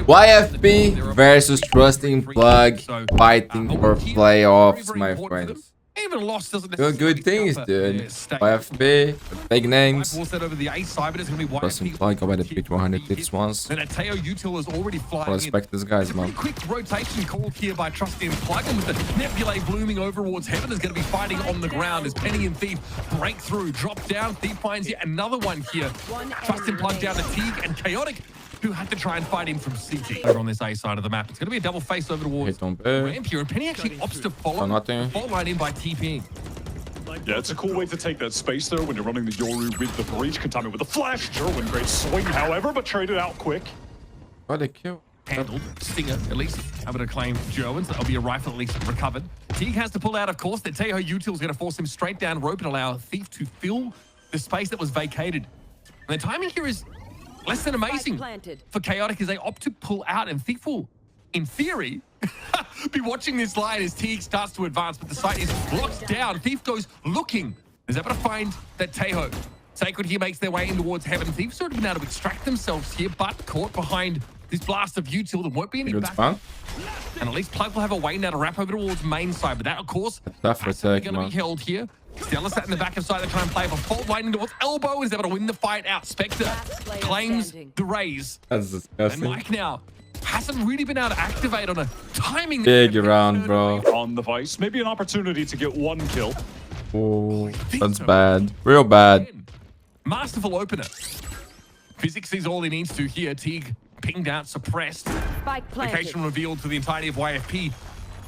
YFP versus Trusting Plug fighting for playoffs, my friends. Even lost doesn't Doing good things, dude. YFP, big names. Trusting Plug, go by the pitch 100 hits once. I respect these guys, man. Quick rotation called here by Trusting Plug, and with the nebulae blooming over towards heaven, is going to be fighting on the ground as Penny and Thief break through, drop down. Thief finds yet another one here. Trusting Plug down to Teague and Chaotic, who had to try and fight in from CT over on this A side of the map. It's going to be a double face over towards ramp here, and Penny actually opts to follow the fault line in by TPing. Yeah, it's a cool way to take that space though when you're running the Yoru with the breach, contaminate with the flash. Jerwin, great swing, however, but traded out quick. What a kill. Handled. Stinger, at least, able to claim Jerwin, so that'll be a rifle at least recovered. Teague has to pull out, of course. The Teho util is going to force him straight down rope and allow Thief to fill the space that was vacated. And the timing here is less than amazing for Chaotic as they opt to pull out, and Thief will, in theory, be watching this line as Teague starts to advance, but the site is locked down. Thief goes looking, is able to find that Teho. Sacred here makes their way in towards heaven. Thief sort of been able to extract themselves here, but caught behind this blast of util. There won't be any back. And at least Plug will have a way now to wrap over towards main side, but that, of course, is going to be held here. Stella sat in the back of side to try and play off a fault line into towards elbow, is able to win the fight out. Spectre claims the raise. That's disgusting. And Mike now hasn't really been able to activate on a timing. Big round, bro. On the Vice, maybe an opportunity to get one kill. Oh, that's bad. Real bad. Masterful opener. Physics is all he needs to here. Teague pinged out, suppressed. Location revealed to the entirety of YFP.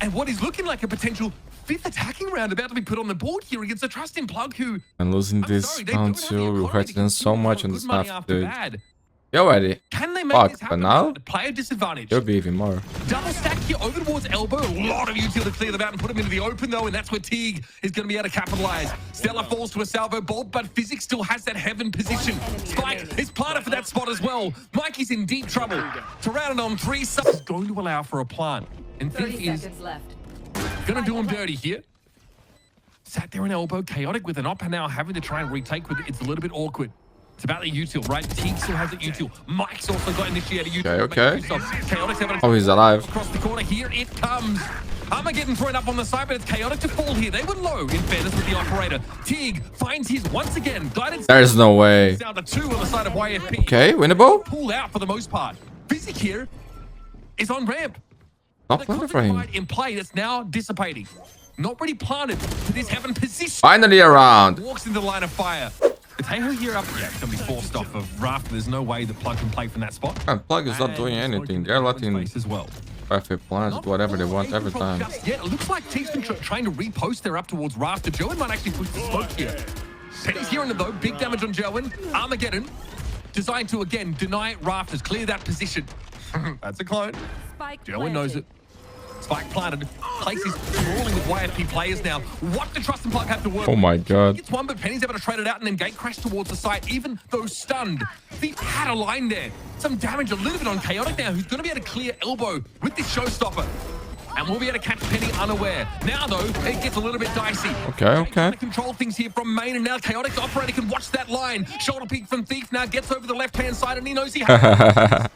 And what is looking like a potential fifth attacking round about to be put on the board here against a Trusting Plug who... And losing this round two, we hurt them so much on this half, dude. You're ready. Can they make this happen? But now, player disadvantage. there'll be even more. Double stack here over towards elbow. A lot of util to clear them out and put him into the open, though, and that's where Teague is going to be able to capitalize. Stella falls to a salvo bolt, but Physics still has that heaven position. Spike is planted for that spot as well. Mikey's in deep trouble. To round it on three, is going to allow for a plant. And Thief is going to do him dirty here. Sat there in elbow, Chaotic with an op, and now having to try and retake with it. It's a little bit awkward. It's about the util, right? Teague still has the util. Mike's also got initiated util. Okay. Chaotic's Oh, he's alive. Across the corner, here it comes. Armageddon thrown up on the side, but it's Chaotic to fall here. They were low, in fairness, with the operator. Teague finds his once again. Guidance. There's no way. Down to two on the side of YFP. Okay, winnable. Pulled out for the most part. Physic here is on ramp. Not planted for him. In play that's now dissipating. Not really planted to this heaven position. Finally around. Walks into the line of fire. The Teho here up, yeah, it's going to be forced off of Raft. There's no way the Plug can play from that spot. And Plug is not doing anything. They're letting as well. YFP plans do whatever they want every time. Yeah, it looks like Teague's been trying to repost their up towards Raft. Jerwin might actually push the smoke here. Penny's hearing it though. Big damage on Jerwin. Armageddon designed to again deny Rafters, clear that position. That's a clone. Jerwin knows it. Spike planted. Places crawling with YFP players now. What do Trusting Plug have to work? Oh my god. Gets one, but Penny's able to trade it out and then gate crash towards the site, even though stunned. Thief had a line there. Some damage a little bit on Chaotic now, who's going to be able to clear elbow with this showstopper. And we'll be able to catch Penny unaware. Now, though, it gets a little bit dicey. Okay. Control things here from main, and now Chaotic's operator can watch that line. Shoulder peek from Thief now gets over the left-hand side, and he knows he had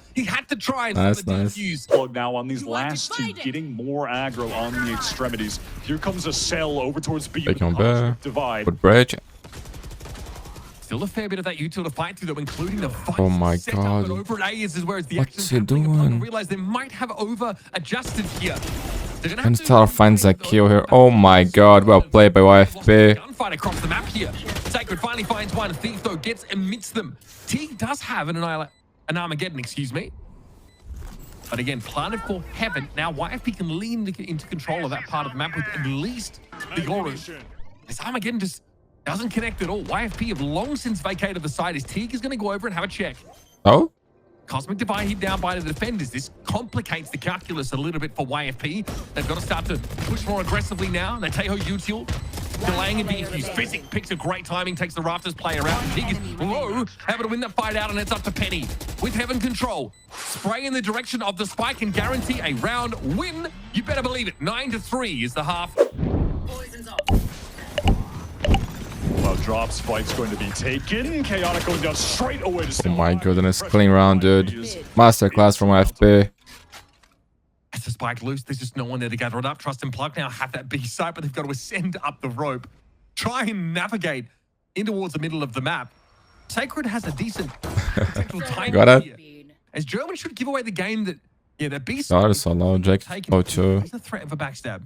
to try and nice. Plug now on these last two, getting more aggro on the extremities. Here comes a cell over towards B. Divide. Put bridge. Still a fair bit of that util to fight through, though, including the fight. Oh my god. But over at A is where it's the What's he doing? Realize they might have over-adjusted here. And Star finds that kill here. Oh my god. Well played by YFP. Gunfight across the map here. Sacred finally finds one. Thief, though, gets amidst them. Teague does have an Armageddon, excuse me. But again, planted for heaven. Now YFP can lean into control of that part of the map with at least the Yoru. This Armageddon just doesn't connect at all. YFP have long since vacated the side as Teague is going to go over and have a check. Oh? Cosmic Divide hit down by the defenders. This complicates the calculus a little bit for YFP. They've got to start to push more aggressively now. The Teho util delaying a defuse. Physic picks a great timing, takes the Rafters player out. Teague is low, able to win that fight out, and it's up to Penny with heaven control. Spray in the direction of the spike and guarantee a round win. You better believe it. 9-3 is the half. Poison's off. Well, drop spike's going to be taken. Chaotic going down straight away to Oh my goodness, clean round, dude. Masterclass from YFP. spike loose. There's just no one there to gather it up. Trust and Plug now have that B side, but they've got to ascend up the rope. Try and navigate in towards the middle of the map. Sacred has a decent potential time Got it. here. As German should give away the game that, yeah, that B Got it, side solo. Jake. Oh, two. is a threat of a backstab.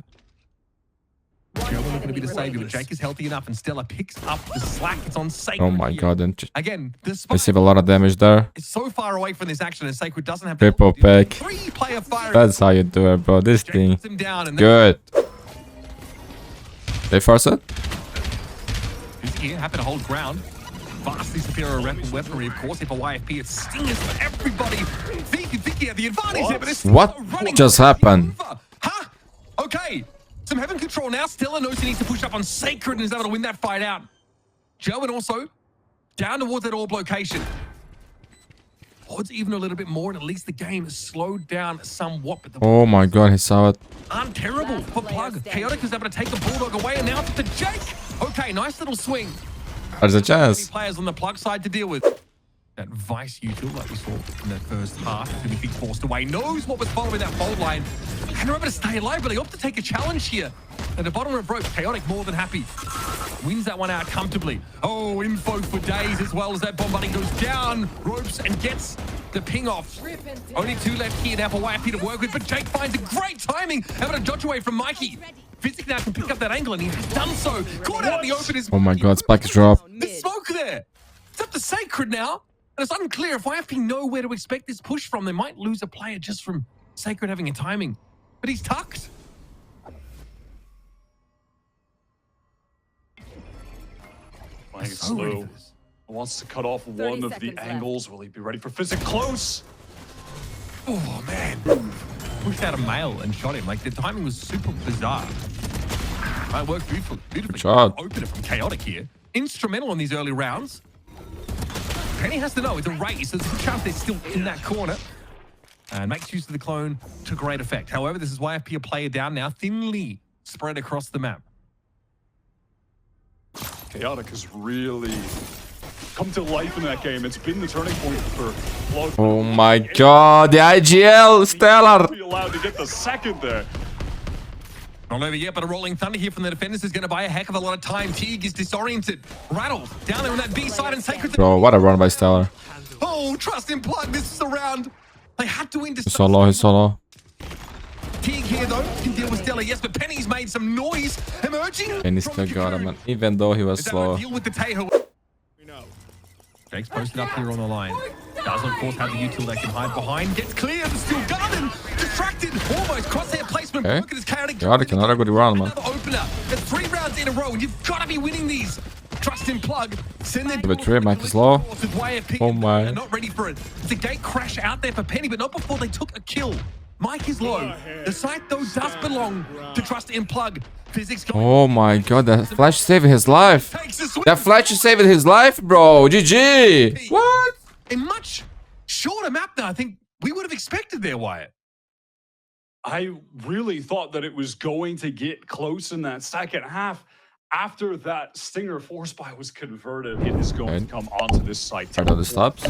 German looking to be the savior, but Jake is healthy enough, and Stella picks up the slack. It's on Sacred. Oh my here. god. And Again, the receive a lot of damage there. is so far away from this action, and Sacred doesn't have Triple pick. three-player fire. That's how you do it, bro. This Jake thing. puts him down, and Good. They force it? he's here, happy to hold ground. Vastly superior weaponry, of course. If a YFP, it's stingers for everybody. Vicky had the advantage here, but it's What running just happened? over. Huh? Okay. Some heaven control now. Stella knows he needs to push up on Sacred and is able to win that fight out. German also down towards that orb location. Odds even a little bit more, and at least the game has slowed down somewhat. But the Oh my god, he saw it. aren't terrible for Plug. Chaotic is able to take the Bulldog away, and now it's to Jake. Okay, nice little swing. There's a Many chance. players on the Plug side to deal with. That Vice util like we saw in the first half, to be forced away, knows what was following that fold line, and they're able to stay alive, but they opt to take a challenge here. At the bottom of rope, Chaotic more than happy. Wins that one out comfortably. Oh, info for days, as well as that bombarding goes down ropes and gets the ping off. Only two left here now for YFP to work with, but Jake finds a great timing, able to dodge away from Mikey. Physic now can pick up that angle, and he has done so. Caught out in the open is Oh my god, spike is dropped. there's smoke there. It's up to Sacred now. And it's unclear if YFP know where to expect this push from. They might lose a player just from Sacred having a timing. But he's tucked. Playing it So ready slow. for this. Wants to cut off one of the angles. Will he be ready for physic close? Oh, man. Pushed out a male and shot him. Like, the timing was super bizarre. It worked beautifully. Good job. Open it from Chaotic here. Instrumental in these early rounds. Penny has to know it's a race. There's a good chance they're still in that corner. And makes use of the clone to great effect. However, this is YFP a player down now, thinly spread across the map. Chaotic has really come to life in that game. It's been the turning point for Plug. Oh my god, the IGL, stellar. Be allowed to get the second there. Not over yet, but a rolling thunder here from the defenders is going to buy a heck of a lot of time. Teague is disoriented. Rattled down there on that B side, and Sacred. Bro, what a run by Stellar. Oh, trust in Plug. This is the round. They had to win. He's solo, he's solo. Teague here, though, can deal with Stella. Yes, but Penny's made some noise emerging. And he still got him, man. Even though he was Is that gonna slow. deal with the Tejo? Jake's posted up here on the line. Does, of course, have the util that can hide behind. Gets clear, but still guarded. Distracted. Almost crosshair placement. Okay. Broken as Chaotic. Chaotic, another good round, man. Another opener. There's 3 rounds in a row, and you've got to be winning these. Trust in Plug. Send their Give it 3, Mike is low. Oh my. They're not ready for it. It's a gate crash out there for Penny, but not before they took a kill. Mike is low. The site, though, does belong to Trust in Plug. Physics going. Oh my god, that flash saved his life. Takes a swing. That flash saved his life, bro. GG. What? A much shorter map than I think we would have expected there, Wyatt. I really thought that it was going to get close in that second half. After that Stinger force buy was converted, it is going to come onto this site. Part of the stops.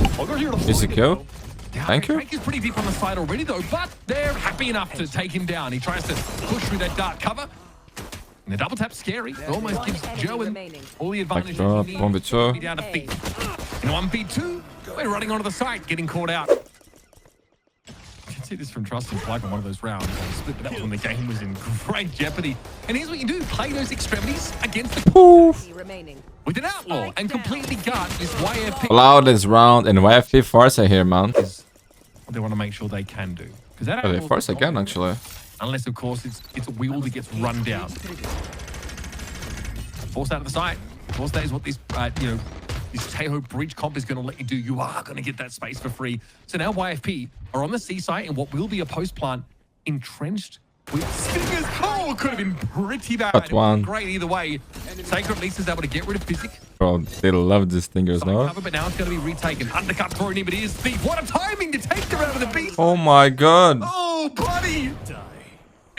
Easy kill. Thank you. Drake is pretty deep on the side already, though, but they're happy enough to take him down. He tries to push through that dark cover. And the double tap scary. It almost gives Joe all the advantage. Drop, he needs 1v2. to be down to feet. In 1v2, we're running onto the site, getting caught out. You can see this from Trust and Plug on one of those rounds. Split, but that was when the game was in great jeopardy. And here's what you do. Play those extremities against the Poof. with an outlaw and completely guard this YFP. Allow this round and YFP force here, man. Is what they want to make sure they can do. Because that Oh, they outlaw's force not again, gonna- actually. Unless, of course, it's a wheel that gets run down. Force out of the site. Force that is what this, this Tejo breach comp is going to let you do. You are going to get that space for free. So now YFP are on the C site in what will be a post plant entrenched with Stingers. Oh, it could have been pretty bad. Got one. Great either way. Sacred at least is able to get rid of Physic. Bro, they love these stingers, no? Cover, but now it's going to be retaken. Undercut thrown in, but it is Thief. What a timing to take them out of the beast. Oh my god. Oh, buddy!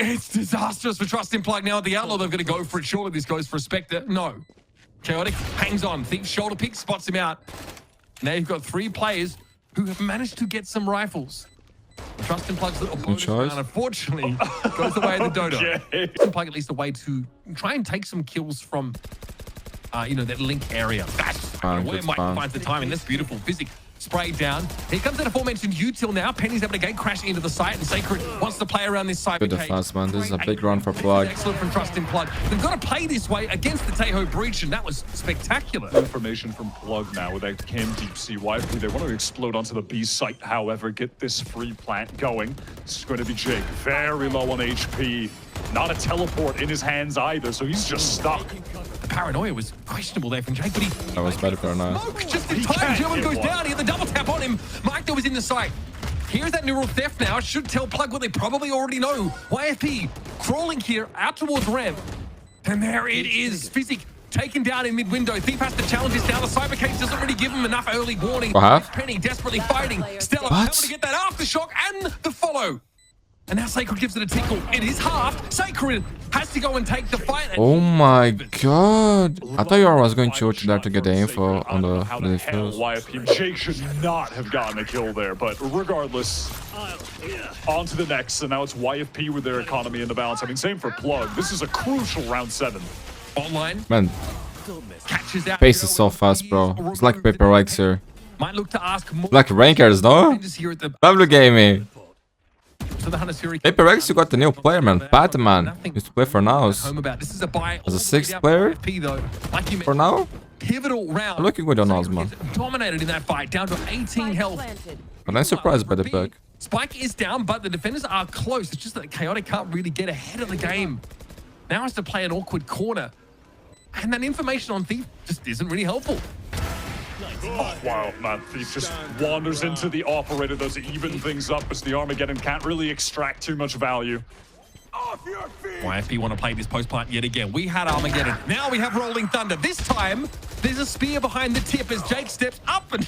It's disastrous for Trust in Plug now. The Outlaw, they're going to go for it. Surely this goes for a Spectre. No. Chaotic hangs on. Thief shoulder pick, spots him out. Now you've got 3 players who have managed to get some rifles. Trust and Plug's little bonus choice. round, unfortunately, goes the way of the dodo. Okay. Trust and Plug at least a way to try and take some kills from, you know, that link area. That's Fine, where that's Mike fine. finds the timing. That's beautiful. Physics sprayed down. Here comes that aforementioned util now. Penny's able to gate crash into the site, and Sacred wants to play around this side. Good defense, man. This is a big run for Plug. Excellent from Trust in Plug. They've got to play this way against the Tejo breach, and that was spectacular. Information from Plug now with that Cam Deep Sea YFP. They want to explode onto the B site, however, get this free plant going. This is going to be Jake, very low on HP. Not a teleport in his hands either, so he's just stuck. The paranoia was questionable there from Jake, but he... That was better for now. Smoke just in He time. can't German get goes one. down. He had the double tap on him. Mike though was in the site. Here's that neural theft now. Should tell Plug what they probably already know. YFP crawling here out towards ramp. And there it is. Physic taken down in mid-window. Thief has to challenge this down. The cyber cage doesn't really give him enough early warning. What? Penny desperately fighting. Stella What? able to get that aftershock and the follow. And now Sacred gives it a tickle. It is halved. Sacred has to go and take the fight. And Oh my god. I thought you was going to ult there to get the info on the How the hell defense. YFP. Jake should not have gotten a kill there, but regardless, on to the next. And now it's YFP with their economy in the balance. I mean, same for Plug. This is a crucial round 7. online Man, catches out. pace is so fast, bro. It's like paper eggs here. Might look to ask more. Like rankers, no? Just here at the Lovely gaming. so the Hanasuri Paper X, you got the new player, man. Batman. Used to play for Naus. home about. This is a buy. As a sixth player? though, like you For mentioned, now? pivotal round. I'm looking good on Sacred Ozma. gets dominated in that fight, down to 18 health. But I'm surprised by the pick. Spike is down, but the defenders are close. It's just that Chaotic can't really get ahead of the game. Now has to play an awkward corner. And that information on Thief just isn't really helpful. Oh, wow, man. Thief just wanders into the operator, does even things up as the Armageddon can't really extract too much value. YFP want to play this post plant yet again. We had Armageddon. Now we have Rolling Thunder. This time, there's a spear behind the tip as Jake steps up and...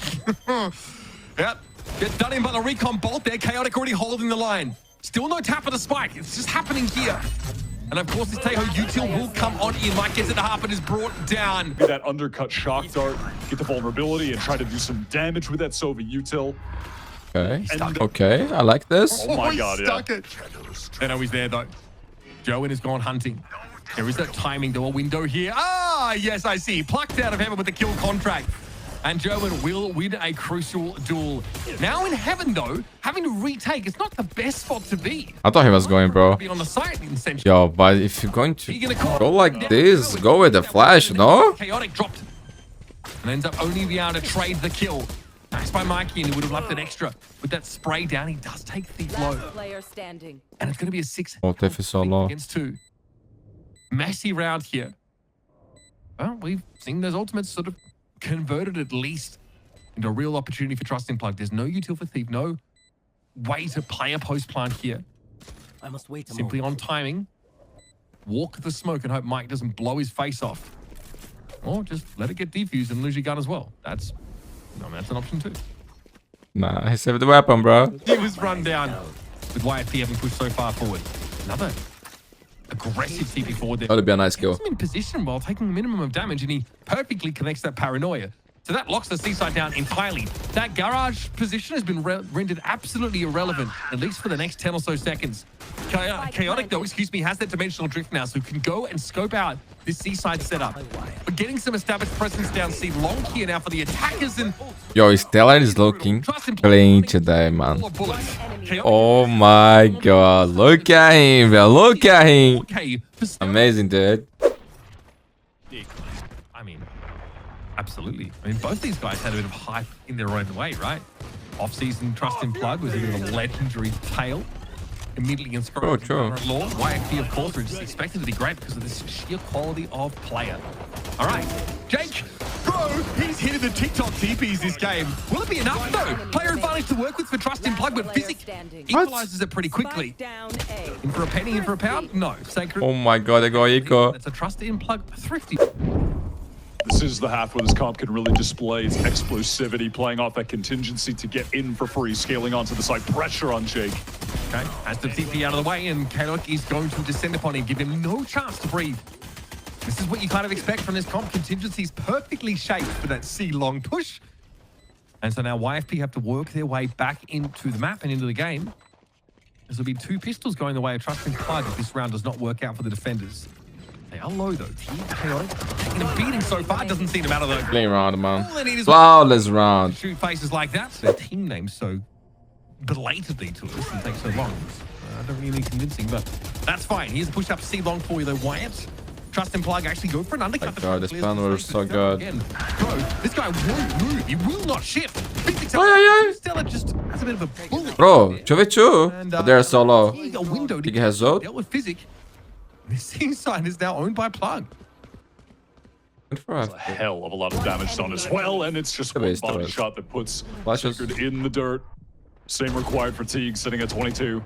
yep, gets done in by the recon bolt there. Chaotic already holding the line. Still no tap of the spike. It's just happening here. And of course, this Tejo util will come on in. Mike gets it to half and is brought down. That undercut shock dart, get the vulnerability and try to do some damage with that Sova util. Okay. And- Okay, I like this. Oh my he god, yeah. stuck it. They know he's there though. Joen has gone hunting. There is that timing though, a window here. Ah, yes, I see. Plucked out of heaven with the kill contract. And Joen will win a crucial duel. Now in heaven though, having to retake, it's not the best spot to be. I thought he was going, bro. Be on the side, essentially. Yo, but if you're going to You're gonna call- go like this, go with the flash, no? Chaotic dropped and ends up only being able to trade the kill. Nice by Mikey, and he would have left an extra. With that spray down, he does take Thief low. Player standing. And it's going to be a 6 Oh, Tiff is so low. against 2. Messy round here. Well, we've seen those ultimates sort of converted at least into a real opportunity for Trust in Plug. There's no util for Thief, no way to play a post plant here. I must wait a Simply on timing. Walk the smoke and hope Mike doesn't blow his face off. Or just let it get defused and lose your gun as well. That's an option too. Nah, he saved the weapon, bro. He was run down with YFP having pushed so far forward. Another aggressive TP forward there. That'd be a nice kill. Puts him in position while taking a minimum of damage, and he perfectly connects that paranoia. So that locks the seaside down entirely. That garage position has been rendered absolutely irrelevant, at least for the next 10 or so seconds. Chaotic, though, has that dimensional drift now, so can go and scope out this seaside setup. But getting some established presence down C long here now for the attackers, and Yo, his talent is looking clean today, man. full of bullets. Chaotic- Oh my god, look at him, bro. Look at him. Okay, Amazing, dude. I mean, absolutely. I mean, both these guys had a bit of hype in their own way, right? Off-season Trust in Plug was a bit of a legendary tale. Immediately inscribed True. in law. YFP, of course, are just expected to be great because of this sheer quality of player. All right, Jake, bro, he's hitting the TikTok TPs this game. Will it be enough, though? Player advantage to work with for Trust in Plug, but Physic equalizes it pretty quickly. Down A. In for a penny, in for a pound? No. Sacred. Oh my god, they go eco. That's a Trust in Plug thrifty. This is the half where this comp can really display its explosivity, playing off that contingency to get in for free, scaling onto the side. Pressure on Jake. Okay, has the TP out of the way, and Chaotic is going to descend upon him, give him no chance to breathe. This is what you kind of expect from this comp. Contingency's perfectly shaped for that C-long push. And so now YFP have to work their way back into the map and into the game. There'll be 2 pistols going the way of Trust and Plug if this round does not work out for the defenders. They are low though. Chaotic taking a beating so far. Doesn't seem to matter though. Clean round, man. All they need is Flawless round. shoot faces like that. Their team name so belatedly to us and takes so long. I don't really need convincing, but that's fine. Here's a push up C long for you though, Wyatt. Trust and Plug actually go for an undercut. My God, this plan was so good. Again. Bro, this guy won't move. He will not shift. Stella just has a bit of a bullet. Bro, Jovichu. But they're so low. A window to He has Zod. dealt with Physic. This C side is now owned by Plug. Good for us. A hell of a lot of damage done as well, and it's just one body shot that puts Flashes. Sacred in the dirt. Same required for Teague, sitting at 22.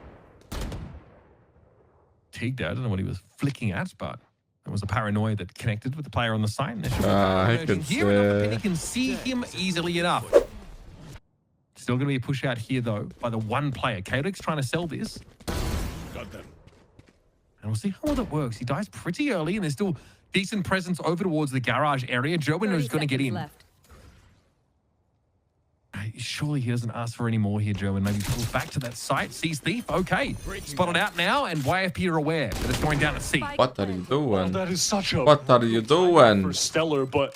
Teague there, I don't know what he was flicking at, but it was a paranoia that connected with the player on the side. I could He can see him easily enough. Still going to be a push out here, though, by the one player. Chaotic's trying to sell this. Got them. And we'll see how well that works. He dies pretty early, and there's still decent presence over towards the garage area. Joe knows going to get in. Left. Surely he doesn't ask for any more here, Joe, and maybe pulls back to that site. Sees Thief. Okay. Spotted out now, and YFP are aware that it's going down at C. What are you doing? That is such a What are you doing? for Stellar, but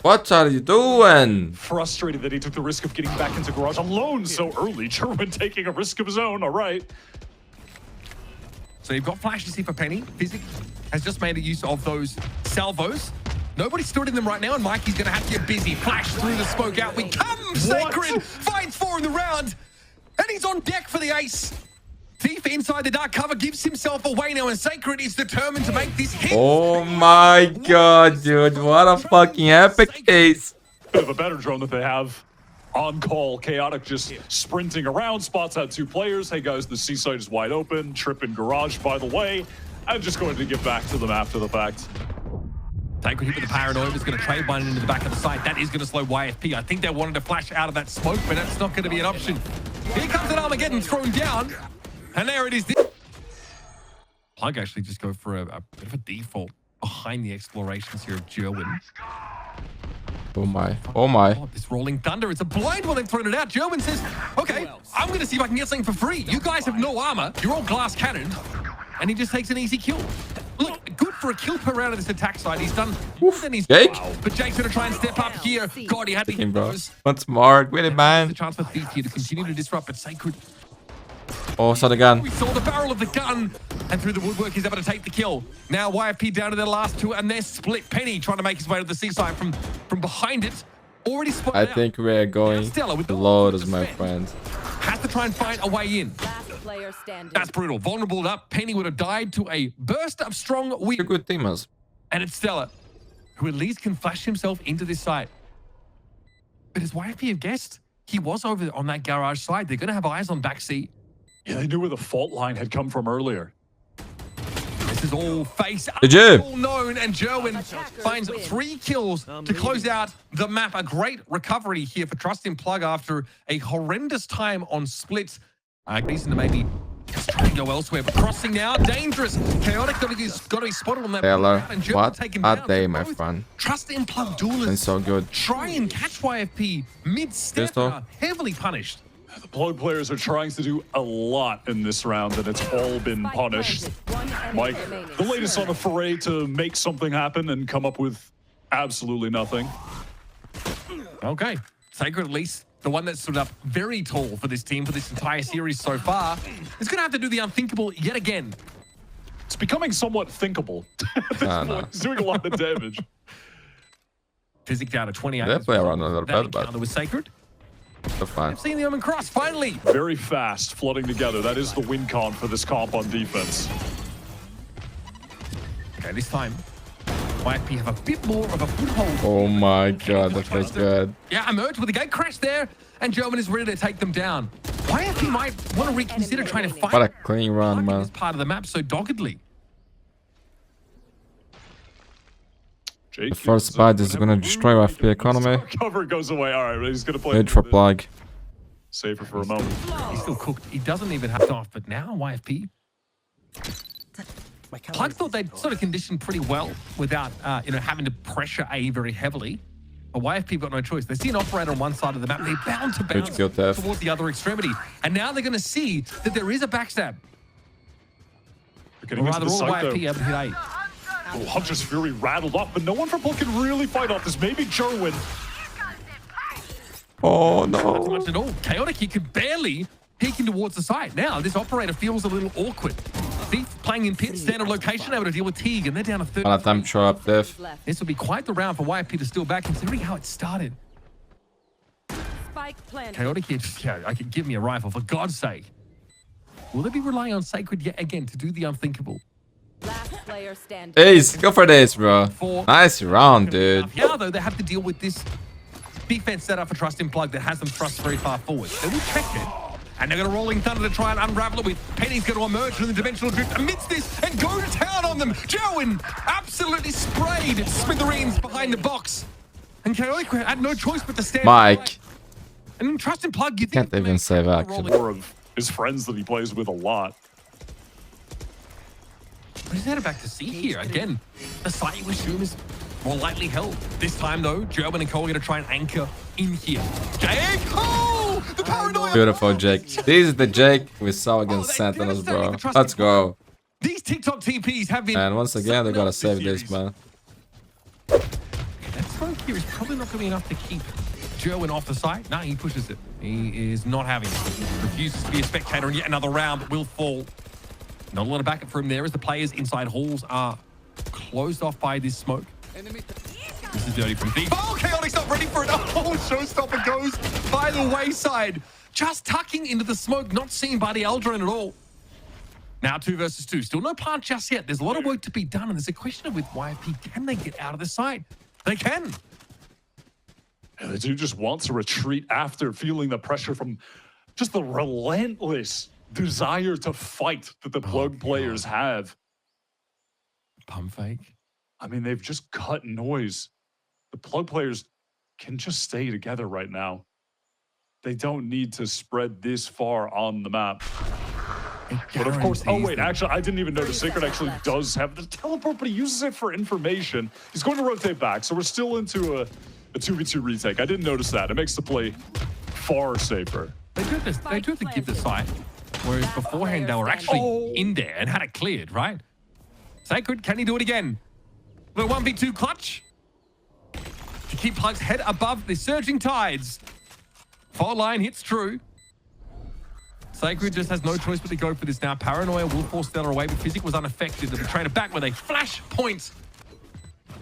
What are you doing? frustrated that he took the risk of getting back into garage alone so early. German taking a risk of his own. All right. So you've got flashes here for Penny. Physic has just made a use of those salvos. Nobody stood in them right now, and Mikey's going to have to get busy. Flash through the smoke out. We come! Sacred finds 4 in the round, and he's on deck for the ace. Thief inside the dark cover gives himself away now, and Sacred is determined to make this hit. Oh my God, dude. What a fucking epic ace. Bit of a better drone that they have on call. Chaotic just sprinting around, spots out 2 players. Hey guys, the C site is wide open. Trip in garage, by the way. I'm just going to get back to them after the fact. Sacred hit with the paranoia is going to trade one into the back of the site. That is going to slow YFP. I think they wanted to flash out of that smoke, but that's not going to be an option. Here comes an Armageddon thrown down, and there it is. Plug actually just go for a bit of a default behind the explorations here of Jerwin. Oh my. Oh my. Oh, this rolling thunder. It's a blind one. They've thrown it out. Jerwin says, okay, I'm going to see if I can get something for free. You guys have no armor. You're all glass cannoned. And he just takes an easy kill. Look, good for a kill per round of this attack side. He's done more than he's Jake? But Jake's going to try and step up here. God, he had to hit Bro. those. What's smart? With it, The man. chance for Thief here to continue to disrupt, but Sacred. Oh, shot again. We saw the barrel of the gun, and through the woodwork, he's able to take the kill. Now YFP down to their last 2, and they're split. Penny trying to make his way to the seaside from behind it. Already spotted I out. think we're going Stella with to the loads, my defense. friend. Has to try and find a way in. Last player standing. That's brutal. Vulnerable up. Penny would have died to a burst of strong Two wind. good teamers. And it's Stella, who at least can flash himself into this site. But as YFP have guessed, he was over on that garage side. They're going to have eyes on back C. Yeah, they knew where the fault line had come from earlier. This is all face up, GG. all known, and Jerwin finds 3 kills to close out the map. A great recovery here for Trust in Plug after a horrendous time on split. Reason to maybe just try and go elsewhere, but crossing now, dangerous. Chaotic got to be spotted on that. Taylor, and Jerwin what take him a down. day, my Both friend. Trust in Plug And duelists so good. try and catch YFP mid-step, Pistol. heavily punished. The Plug players are trying to do a lot in this round, and it's all been punished. Mike, the latest on a foray to make something happen and come up with absolutely nothing. Okay, Sacred at least, the one that stood up very tall for this team for this entire series so far, is going to have to do the unthinkable yet again. It's becoming somewhat thinkable. At this point. It's doing a lot of damage. Physic down to 28. They play around a little That bit, but encounter was Sacred. they're fine. I've seen the Omen Cross, finally. Very fast, flooding together. That is the win con for this comp on defense. Okay, this time, YFP have a bit more of a foothold. Oh my God, that feels good. Yeah, emerged with a gate crash there, and German is ready to take them down. YFP might want to reconsider trying to fight What a clean run, man. this part of the map so doggedly. Jake The first bite is gonna destroy YFP economy. Cover goes away. All right, he's gonna play. Wait for Plug. Safer for a moment. He's still cooked. He doesn't even have off, but now YFP. Plug thought they'd sort of conditioned pretty well without, having to pressure A very heavily. But YFP got no choice. They see an operator on one side of the map. They're bound to bounce towards the other extremity. And now they're going to see that there is a backstab. Or rather, all YFP able to hit 8. Oh, Hunter's Fury rattled off, but no one from Plug can really fight off this. Maybe Jerwin. Oh, no. Not too much at all. Chaotic, he could barely peeking towards the side. Now, this operator feels a little awkward. Thief playing in pit, standard location, able to deal with Teague, and they're down to 30. One time show up, Def. This will be quite the round for YFP to steal back, considering how it started. Chaotic here, yeah, I could give me a rifle, for God's sake. Will they be relying on Sacred yet again to do the unthinkable? Last player standing. Ace, go for this, bro. Nice round, dude. Now, though, they have to deal with this defense set up for Trust in Plug that has them thrust very far forward. They will check it. And they're going to Rolling Thunder to try and unravel it with Penny's going to emerge from the dimensional drift amidst this and go to town on them. Jerwin absolutely sprayed smithereens behind the box. And Chaotic had no choice but to stand. Mike. And Trust in Plug, you think... Can't even save actually. More of his friends that he plays with a lot. He's headed back to C here. Again, the site you assume is more lightly held. This time, though, Jerwin and Cole are going to try and anchor in here. Jake! Oh! The paranoia! Beautiful, Jake. This is the Jake we saw against Sentinels, bro. Let's go. These TikTok TPs have been... And once again, they gotta save this, man. That smoke here is probably not going to be enough to keep Jerwin off the site. No, he pushes it. He is not having it. Refuses to be a spectator, and yet another round will fall. Not a lot of backup for him there as the players inside halls are closed off by this smoke. This is dirty from Thief. Oh, Chaotic's not ready for it. Oh, Showstopper goes by the wayside. Just tucking into the smoke, not seen by the Aldrin at all. Now 2 versus 2. Still no plant just yet. There's a lot of work to be done, and there's a question of with YFP, can they get out of the site? They can. And they do just want to retreat after feeling the pressure from just the relentless desire to fight that the Plug players have. Pump fake. I mean, they've just cut noise. The Plug players can just stay together right now. They don't need to spread this far on the map. But of course, oh wait, actually, I didn't even notice Sacred actually does have the teleport, but he uses it for information. He's going to rotate back, so we're still into a 2v2 retake. I didn't notice that. It makes the play far safer. They do have to give the site, whereas beforehand they were actually in there and had it cleared, right? Sacred, can he do it again? The 1v2 clutch to keep Plug's head above the surging tides. Fault line hits true. Sacred just has no choice but to go for this now. Paranoia will force Stellar away, but Physic was unaffected. The trainer back with a flash point.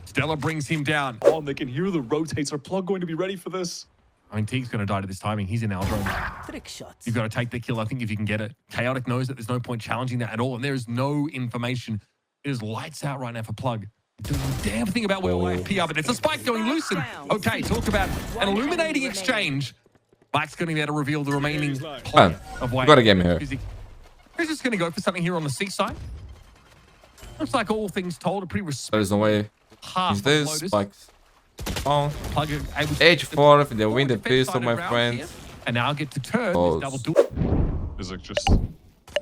Stellar brings him down. Oh, and they can hear the rotates. Are Plug going to be ready for this? I mean, Teague's going to die to this timing. He's in Aldron. Trick shots. You've got to take the kill, I think, if you can get it. Chaotic knows that there's no point challenging that at all, and there is no information. It is lights out right now for Plug. Doing a damn thing about where YFP are, but it's a spike going loose. And okay, talk about an illuminating exchange. Mike's going to be able to reveal the remaining play of YFP. Got to get me here. He's just going to go for something here on the seaside. Looks like all things told, a pretty respectable. There's no way. Half Is this spikes? Oh, Plug able to H4 for the win the pistol, my friend. And now get to turn Close. this double duel. Physic just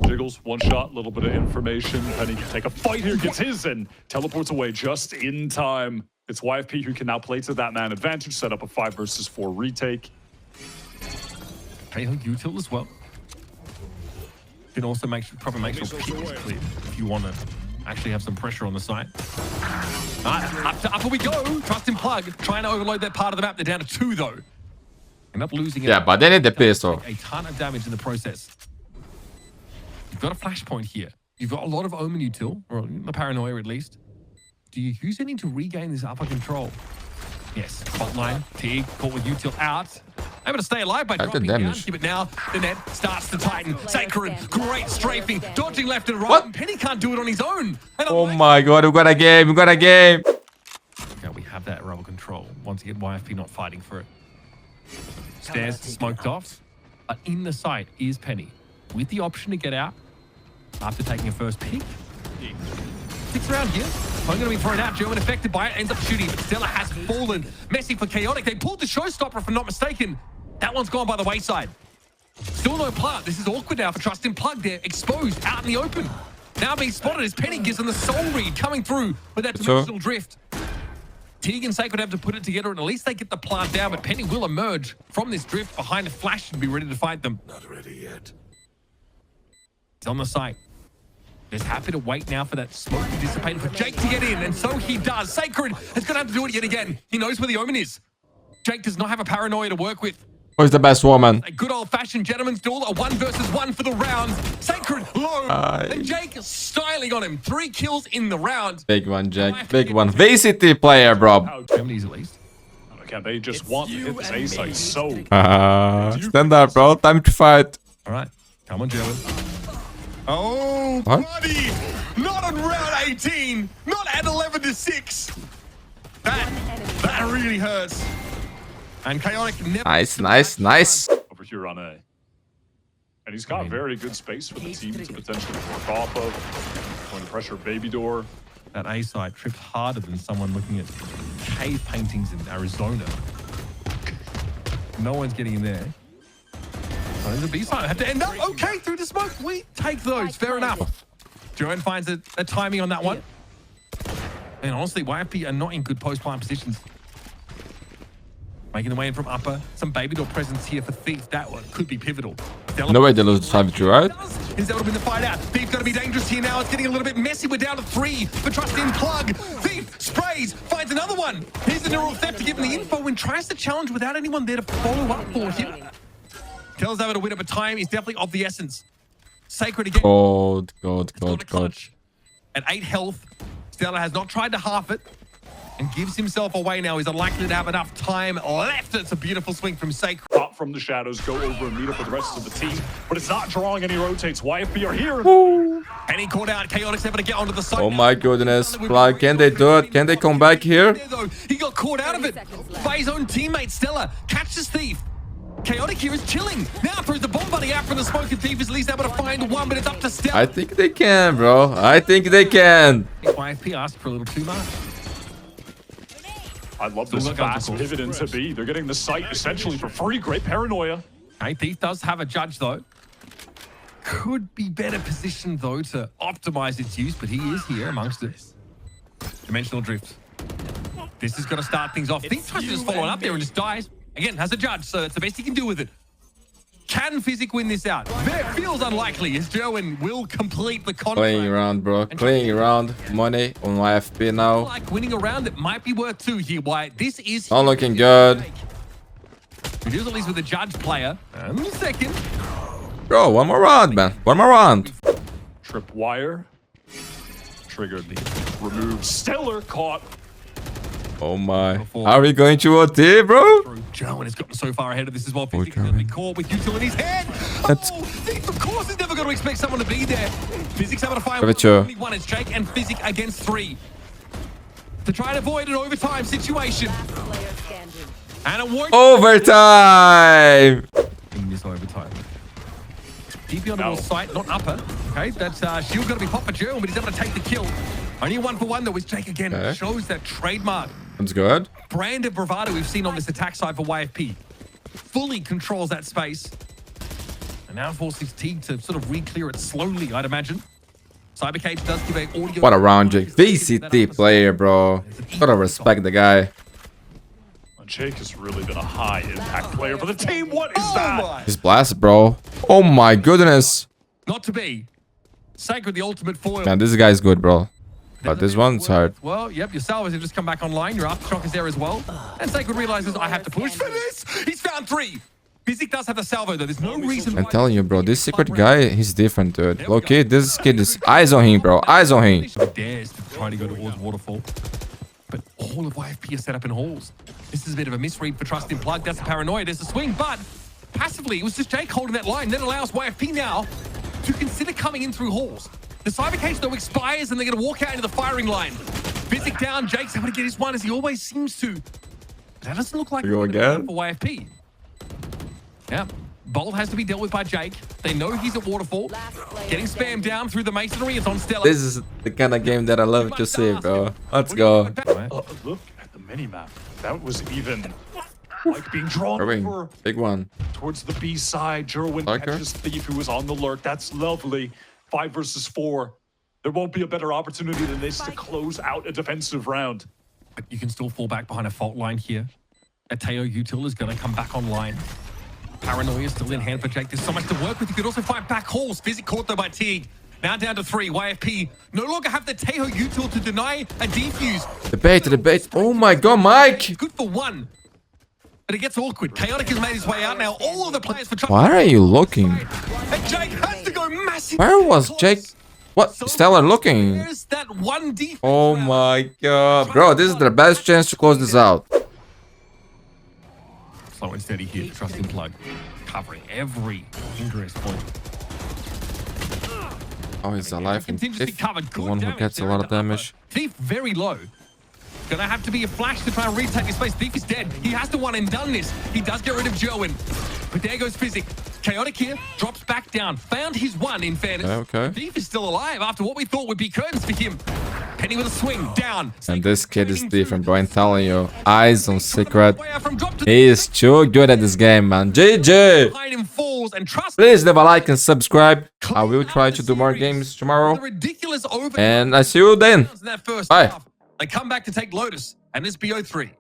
jiggles, one shot, little bit of information. Penny can take a fight here, gets his, and teleports away just in time. It's YFP who can now play to that man advantage, set up a 5 versus 4 retake. Hey, util as well. You can also probably make sure pit is clear if you want to actually have some pressure on the site. Up we go. Trust in Plug, trying to overload that part of the map. They're down to 2 though. End up losing it. Yeah, but they need the pistol. A ton of damage in the process. You've got a flashpoint here. You've got a lot of Omen util, or the Paranoia at least. Do you use any to regain this upper control? Yes, fault line, Teague, caught with util out. Able to stay alive by dropping down. But now the net starts to tighten. Sacred, great strafing, dodging left and right. What? And Penny can't do it on his own. And Oh my god, we got a game, we got a game. Okay, we have that rebel control. Once again, YFP not fighting for it. Stairs smoked off. But in the site is Penny, with the option to get out after taking a first peek. Sticks around here. I'm going to be thrown out. German affected by it. Ends up shooting, but Stella has fallen. Messy for Chaotic. They pulled the showstopper, if I'm not mistaken. That one's gone by the wayside. Still no plant. This is awkward now for Trust in Plug. They're exposed out in the open. Now being spotted as Penny gives them the soul read coming through with that dimensional drift. Teague and Sacred have to put it together, and at least they get the plant down, but Penny will emerge from this drift behind a flash and be ready to fight them. Not ready yet. He's on the site. Just happy to wait now for that smoke to dissipate for Jake to get in, and so he does. Sacred is going to have to do it yet again. He knows where the Omen is. Jake does not have a paranoia to work with. Who's the best woman? A good old-fashioned gentleman's duel, a 1 versus 1 for the round. Sacred low, and Jake styling on him. 3 kills in the round. Big one, Jack. Big one. VCT player, bro. Germany's at least. Again, they just want to hit this A site so. Stand up, bro. Time to fight. All right, come on, German. Oh, What? buddy! Not on round 18. Not at 11-6. That really hurts. And Chaotic never. Nice. Over here on A. And he's got very good space for the team to potentially work off of. Going to pressure baby door. That A side tripped harder than someone looking at cave paintings in Arizona. No one's getting in there. Oh, the B side had to end up okay through the smoke. We take those. Fair enough. Joan finds a timing on that one. And honestly, YFP are not in good post-plant positions. Making the way in from upper. Some baby door presence here for Thief. That one could be pivotal. No way they lose the Savage, right? Is able to win the fight out. Thief going to be dangerous here now. It's getting a little bit messy. We're down to 3 for Trust in Plug. Thief sprays, finds another one. Here's the neural theft to give him the info and tries to challenge without anyone there to follow up for him. Tells over to win, but time is definitely of the essence. Sacred again. God. At 8 health, Stella has not tried to half it and gives himself away now. He's unlikely to have enough time left. It's a beautiful swing from Sacred. Drop from the shadows, go over and meet up with the rest of the team. But it's not drawing any rotates. YFP are here. And he caught out. Chaotic's able to get onto the side. Oh my goodness. Plug, can they do it? Can they come back here? He got caught out of it by his own teammate. Stella catches Thief. Chaotic here is chilling. Now throws the bomb buddy out from the smoke, and Thief is at least able to find one, but it's up to Stella. I think they can, bro. I think they can. YFP asked for a little too much. I love this fast pivot into B. They're getting the site essentially for free. Great paranoia. Okay, Thief does have a judge, though. Could be better positioned, though, to optimize its use, but he is here amongst it. Dimensional drift. This is going to start things off. Thief tries to just follow it up there and just dies. Again, has a judge, so it's the best he can do with it. Can Physic win this out? It feels unlikely as Joan will complete the contract. Playing around, bro. Playing around. Money on YFP now. Like winning a round, it might be worth 2 here. Why? This is Not looking good. It is at least with a judge player. And second. Bro, one more round, man. One more round. Trip wire. Triggered. Removed. Stellar caught. Oh my. Are we going to OT, bro? Joan has gotten so far ahead of this as well. Physic is going to be caught with Util in his head. Thief, of course, is never going to expect someone to be there. Physic's able to find only one. It's Jake and Physic against 3. To try and avoid an overtime situation. And it won't. Overtime! In this overtime. DP on the wall site, not upper. Okay, that's shield going to be popped for Joan, but he's able to take the kill. Only 1 for 1 though is Jake again. Okay. Shows that trademark. That's good. Brand of bravado we've seen on this attack side for YFP. Fully controls that space. And now forces Teague to sort of re-clear it slowly, I'd imagine. Cybercage does give a audio. What a round, Jake. VCT player, bro. Gotta respect the guy. Jake has really been a high impact player for the team. What is that? He's blasted, bro. Oh my goodness. Not to be. Sacred, the ultimate foil. Man, this guy's good, bro. But this one's hard. Well, yep, your salvos have just come back online. Your aftershock is there as well. And Sacred realizes I have to push for this. He's found 3. Physic does have a salvo, though. There's no reason. I'm telling you, bro. This secret guy, he's different, dude. Okay, this kid is eyes on him, bro. Eyes on him. He dares to try to go towards waterfall. But all of YFP is set up in halls. This is a bit of a misread for Trust in Plug. That's a paranoia. There's a swing, but passively, it was just Jake holding that line. That allows YFP now to consider coming in through halls. The cyber case, though, expires, and they're going to walk out into the firing line. Physic down. Jake's able to get his one, as he always seems to. That doesn't look like go again for YFP. Yeah. Bolt has to be dealt with by Jake. They know he's at waterfall. Getting spammed down through the masonry. It's on Stella. This is the kind of game that I love to see, bro. Let's go. Look at the minimap. That was even like being drawn over. Big one. Towards the B side. Jerwin catches Thief, who was on the lurk. That's lovely. 5 versus 4. There won't be a better opportunity than this to close out a defensive round. But you can still fall back behind a fault line here. Ateo Util is going to come back online. Paranoia still in hand for Jake. There's so much to work with. You could also find back hauls. Physic caught though by Teague. Now down to 3. YFP no longer have the Tejo Util to deny a defuse. The bait. Oh my god, Mike! Good for 1. But it gets awkward. Chaotic has made his way out now. All of the players for trouble. Why are you looking? And Jake has to go massive. Where was Jake? What? So Stellar looking. There's that one defense. Oh my god. Bro, this is the best chance to close this out. Slow and steady here. Trusting plug. Covering every ingress point. Oh, he's alive in Contingency Thief. covered. The Good one who damage gets a there lot of into upper. damage. Thief very low. Gonna have to be a flash to try and retake his space. Thief is dead. He has to one and done this. He does get rid of Joan. But there goes Physic. Chaotic here. Drops back down. Found his one in fairness. Okay. Thief is still alive after what we thought would be curtains for him. Penny with a swing. Down. And this kid is different, bro. I'm telling you. Eyes on Secret. Way out from drop to He is too good at this game, man. GG! behind him falls and trust. Please leave a like and subscribe. I will try to do more games tomorrow. The ridiculous over. And I see you then. In that first Bye. half. They come back to take Lotus, and this BO3